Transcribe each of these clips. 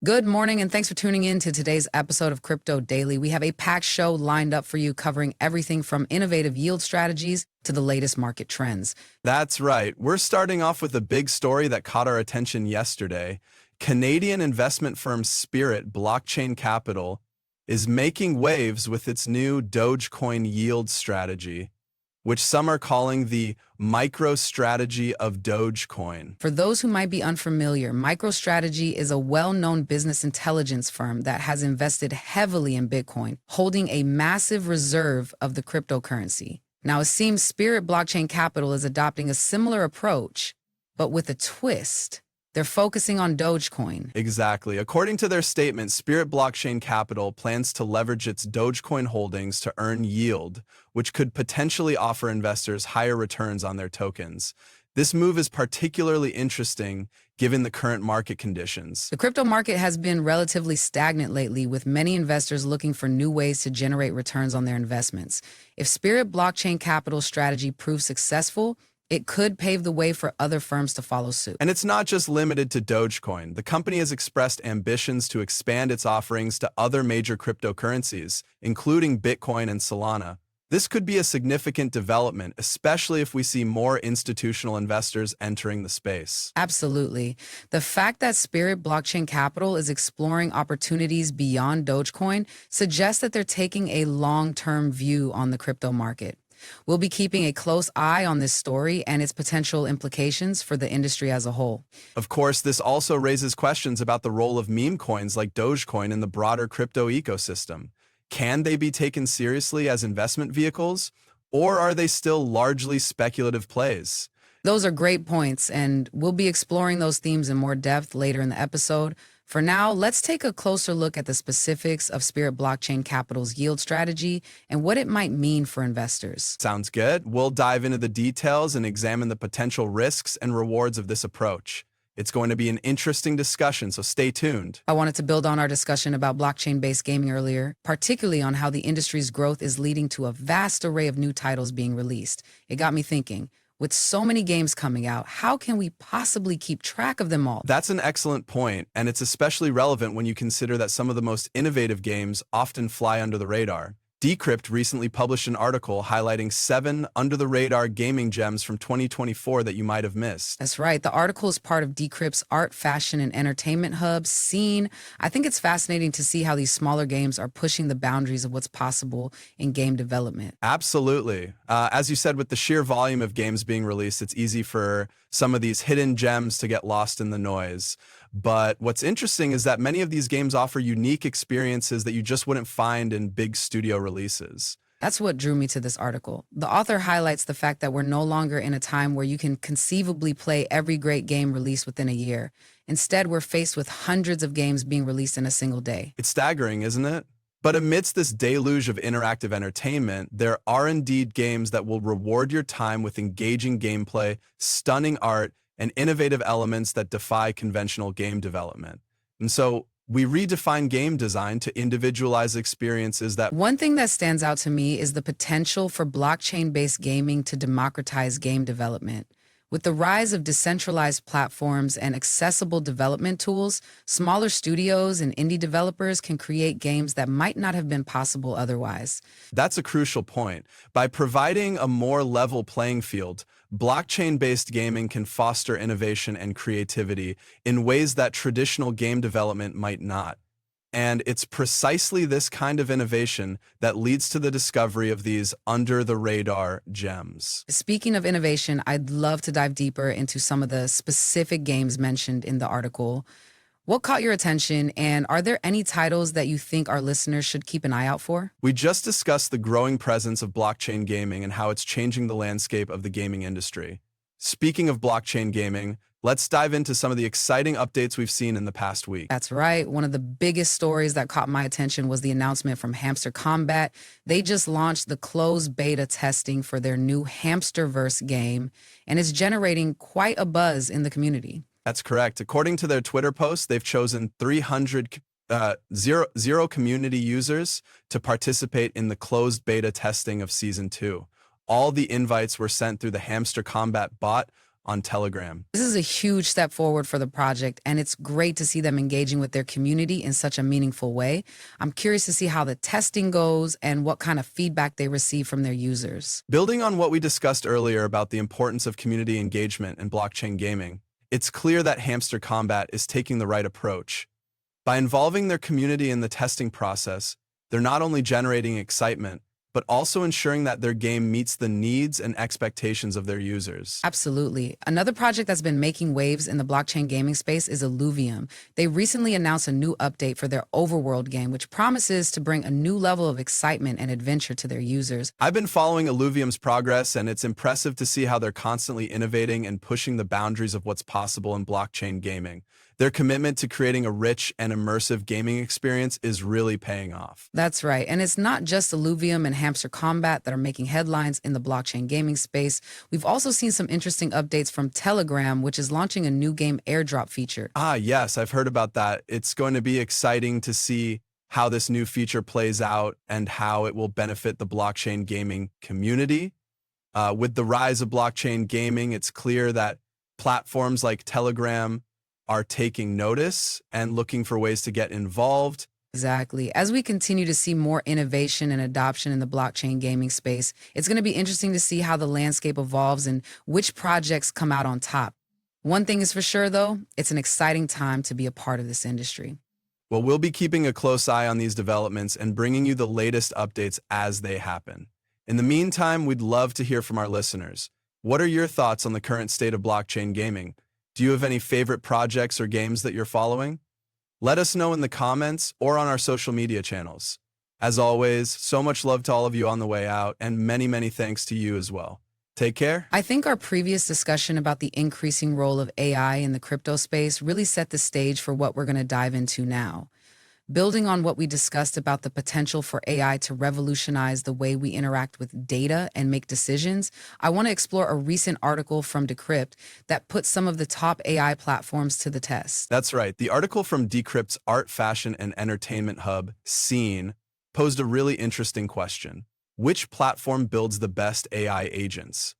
Good morning, and thanks for tuning in to today's episode of Crypto Daily. We have a packed show lined up for you covering everything from innovative yield strategies to the latest market trends. That's right. We're starting off with a big story that caught our attention yesterday. Canadian investment firm Spirit Blockchain Capital is making waves with its new Dogecoin yield strategy, which some are calling the micro-strategy of Dogecoin. For those who might be unfamiliar, MicroStrategy is a well-known business intelligence firm that has invested heavily in Bitcoin, holding a massive reserve of the cryptocurrency. Now, it seems Spirit Blockchain Capital is adopting a similar approach, but with a twist. They're focusing on Dogecoin. Exactly. According to their statement, Spirit Blockchain Capital plans to leverage its Dogecoin holdings to earn yield, which could potentially offer investors higher returns on their tokens. This move is particularly interesting given the current market conditions. The crypto market has been relatively stagnant lately, with many investors looking for new ways to generate returns on their investments. If Spirit Blockchain Capital's strategy proves successful, it could pave the way for other firms to follow suit. And it's not just limited to Dogecoin. The company has expressed ambitions to expand its offerings to other major cryptocurrencies, including Bitcoin and Solana. This could be a significant development, especially if we see more institutional investors entering the space. Absolutely. The fact that Spirit Blockchain Capital is exploring opportunities beyond Dogecoin suggests that they're taking a long-term view on the crypto market. We'll be keeping a close eye on this story and its potential implications for the industry as a whole. Of course, this also raises questions about the role of meme coins like Dogecoin in the broader crypto ecosystem. Can they be taken seriously as investment vehicles, or are they still largely speculative plays? Those are great points, and we'll be exploring those themes in more depth later in the episode. For now, let's take a closer look at the specifics of Spirit Blockchain Capital's yield strategy and what it might mean for investors. Sounds good. We'll dive into the details and examine the potential risks and rewards of this approach. It's going to be an interesting discussion, so stay tuned. I wanted to build on our discussion about blockchain-based gaming earlier, particularly on how the industry's growth is leading to a vast array of new titles being released. It got me thinking, with so many games coming out, how can we possibly keep track of them all? That's an excellent point, and it's especially relevant when you consider that some of the most innovative games often fly under the radar. Decrypt recently published an article highlighting 7 under-the-radar gaming gems from 2024 that you might have missed. That's right. The article is part of Decrypt's Art, Fashion, and Entertainment Hub, Scene. I think it's fascinating to see how these smaller games are pushing the boundaries of what's possible in game development. Absolutely. As you said, with the sheer volume of games being released, it's easy for some of these hidden gems to get lost in the noise. But what's interesting is that many of these games offer unique experiences that you just wouldn't find in big studio releases. That's what drew me to this article. The author highlights the fact that we're no longer in a time where you can conceivably play every great game released within a year. Instead, we're faced with hundreds of games being released in a single day. It's staggering, isn't it? But amidst this deluge of interactive entertainment, there are indeed games that will reward your time with engaging gameplay, stunning art, and innovative elements that defy conventional game development. And so we redefine game design to individualize experiences that... One thing that stands out to me is the potential for blockchain-based gaming to democratize game development. With the rise of decentralized platforms and accessible development tools, smaller studios and indie developers can create games that might not have been possible otherwise. That's a crucial point. By providing a more level playing field, blockchain-based gaming can foster innovation and creativity in ways that traditional game development might not. And it's precisely this kind of innovation that leads to the discovery of these under-the-radar gems. Speaking of innovation, I'd love to dive deeper into some of the specific games mentioned in the article. What caught your attention, and are there any titles that you think our listeners should keep an eye out for? We just discussed the growing presence of blockchain gaming and how it's changing the landscape of the gaming industry. Speaking of blockchain gaming, let's dive into some of the exciting updates we've seen in the past week. That's right. One of the biggest stories that caught my attention was the announcement from Hamster Kombat. They just launched the closed beta testing for their new HamsterVerse game, and it's generating quite a buzz in the community. That's correct. According to their Twitter post, they've chosen 300 zero community users to participate in the closed beta testing of Season 2. All the invites were sent through the Hamster Kombat bot on Telegram. This is a huge step forward for the project, and it's great to see them engaging with their community in such a meaningful way. I'm curious to see how the testing goes and what kind of feedback they receive from their users. Building on what we discussed earlier about the importance of community engagement in blockchain gaming, it's clear that Hamster Kombat is taking the right approach. By involving their community in the testing process, they're not only generating excitement, but also ensuring that their game meets the needs and expectations of their users. Absolutely. Another project that's been making waves in the blockchain gaming space is Illuvium. They recently announced a new update for their Overworld game, which promises to bring a new level of excitement and adventure to their users. I've been following Illuvium's progress, and it's impressive to see how they're constantly innovating and pushing the boundaries of what's possible in blockchain gaming. Their commitment to creating a rich and immersive gaming experience is really paying off. That's right. And it's not just Illuvium and Hamster Kombat that are making headlines in the blockchain gaming space. We've also seen some interesting updates from Telegram, which is launching a new game airdrop feature. Ah, yes, I've heard about that. It's going to be exciting to see how this new feature plays out and how it will benefit the blockchain gaming community. With the rise of blockchain gaming, it's clear that platforms like Telegram are taking notice and looking for ways to get involved. Exactly. As we continue to see more innovation and adoption in the blockchain gaming space, it's going to be interesting to see how the landscape evolves and which projects come out on top. One thing is for sure, though, it's an exciting time to be a part of this industry. Well, we'll be keeping a close eye on these developments and bringing you the latest updates as they happen. In the meantime, we'd love to hear from our listeners. What are your thoughts on the current state of blockchain gaming? Do you have any favorite projects or games that you're following? Let us know in the comments or on our social media channels. As always, so much love to all of you on the way out, and many, many thanks to you as well. Take care. I think our previous discussion about the increasing role of AI in the crypto space really set the stage for what we're going to dive into now. Building on what we discussed about the potential for AI to revolutionize the way we interact with data and make decisions, I want to explore a recent article from Decrypt that puts some of the top AI platforms to the test. That's right. The article from Decrypt's art, fashion, and entertainment hub, Scene, posed a really interesting question. Which platform builds the best AI agents?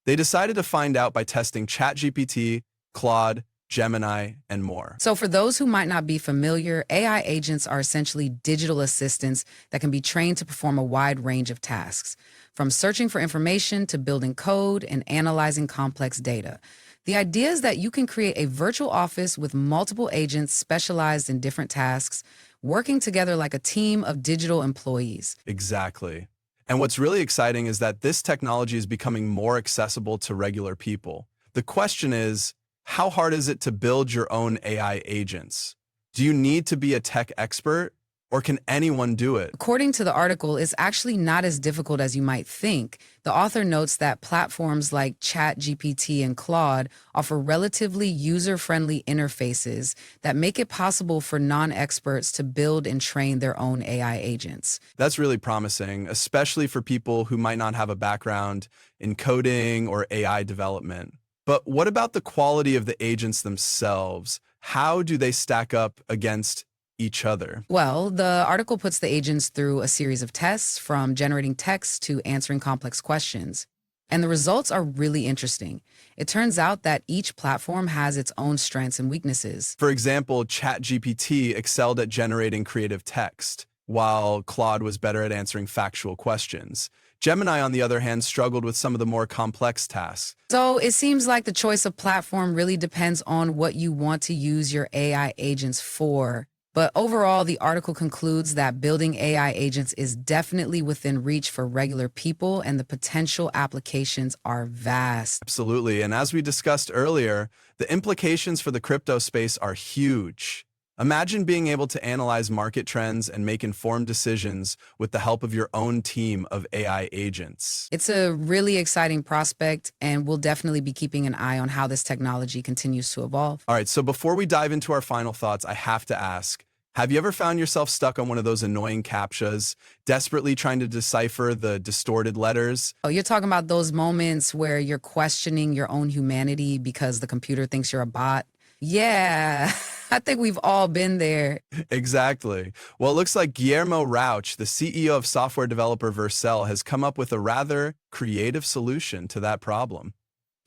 They decided to find out by testing ChatGPT, Claude, Gemini, and more. So for those who might not be familiar, AI agents are essentially digital assistants that can be trained to perform a wide range of tasks, from searching for information to building code and analyzing complex data. The idea is that you can create a virtual office with multiple agents specialized in different tasks, working together like a team of digital employees. Exactly. And what's really exciting is that this technology is becoming more accessible to regular people. The question is, how hard is it to build your own AI agents? Do you need to be a tech expert, or can anyone do it? According to the article, it's actually not as difficult as you might think. The author notes that platforms like ChatGPT and Claude offer relatively user-friendly interfaces that make it possible for non-experts to build and train their own AI agents. That's really promising, especially for people who might not have a background in coding or AI development. But what about the quality of the agents themselves? How do they stack up against each other? Well, the article puts the agents through a series of tests, from generating text to answering complex questions. And the results are really interesting. It turns out that each platform has its own strengths and weaknesses. For example, ChatGPT excelled at generating creative text, while Claude was better at answering factual questions. Gemini, on the other hand, struggled with some of the more complex tasks. So it seems like the choice of platform really depends on what you want to use your AI agents for. But overall, the article concludes that building AI agents is definitely within reach for regular people, and the potential applications are vast. Absolutely. And as we discussed earlier, the implications for the crypto space are huge. Imagine being able to analyze market trends and make informed decisions with the help of your own team of AI agents. It's a really exciting prospect, and we'll definitely be keeping an eye on how this technology continues to evolve. All right, so before we dive into our final thoughts, I have to ask, have you ever found yourself stuck on one of those annoying CAPTCHAs, desperately trying to decipher the distorted letters? Oh, you're talking about those moments where you're questioning your own humanity because the computer thinks you're a bot? Yeah, I think we've all been there. Exactly. Well, it looks like Guillermo Rauch, the CEO of software developer Vercel, has come up with a rather creative solution to that problem.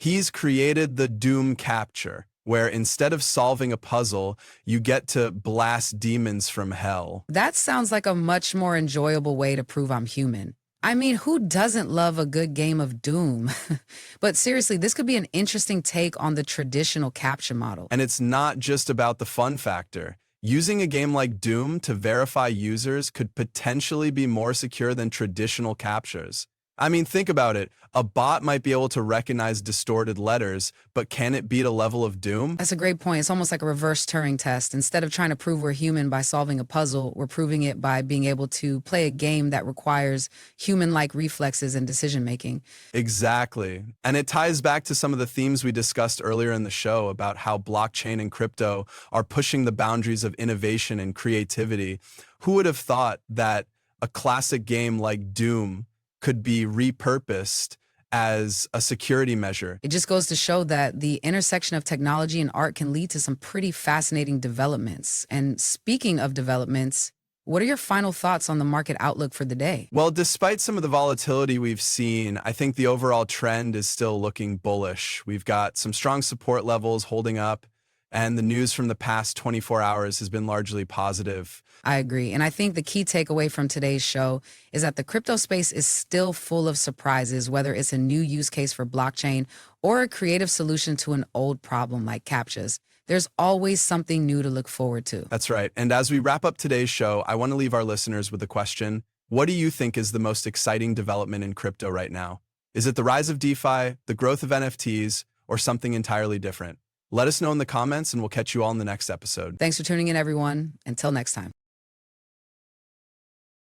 He's created the Doom Capture, where instead of solving a puzzle, you get to blast demons from hell. That sounds like a much more enjoyable way to prove I'm human. I mean, who doesn't love a good game of Doom? But seriously, this could be an interesting take on the traditional capture model. And it's not just about the fun factor. Using a game like Doom to verify users could potentially be more secure than traditional captures. I mean, think about it. A bot might be able to recognize distorted letters, but can it beat a level of Doom? That's a great point. It's almost like a reverse Turing test. Instead of trying to prove we're human by solving a puzzle, we're proving it by being able to play a game that requires human-like reflexes and decision-making. Exactly. And it ties back to some of the themes we discussed earlier in the show about how blockchain and crypto are pushing the boundaries of innovation and creativity. Who would have thought that a classic game like Doom could be repurposed as a security measure? It just goes to show that the intersection of technology and art can lead to some pretty fascinating developments. And speaking of developments, what are your final thoughts on the market outlook for the day? Well, despite some of the volatility we've seen, I think the overall trend is still looking bullish. We've got some strong support levels holding up, and the news from the past 24 hours has been largely positive. I agree. And I think the key takeaway from today's show is that the crypto space is still full of surprises, whether it's a new use case for blockchain or a creative solution to an old problem like CAPTCHAs. There's always something new to look forward to. That's right. And as we wrap up today's show, I want to leave our listeners with a question. What do you think is the most exciting development in crypto right now? Is it the rise of DeFi, the growth of NFTs, or something entirely different? Let us know in the comments, and we'll catch you all in the next episode. Thanks for tuning in, everyone. Until next time.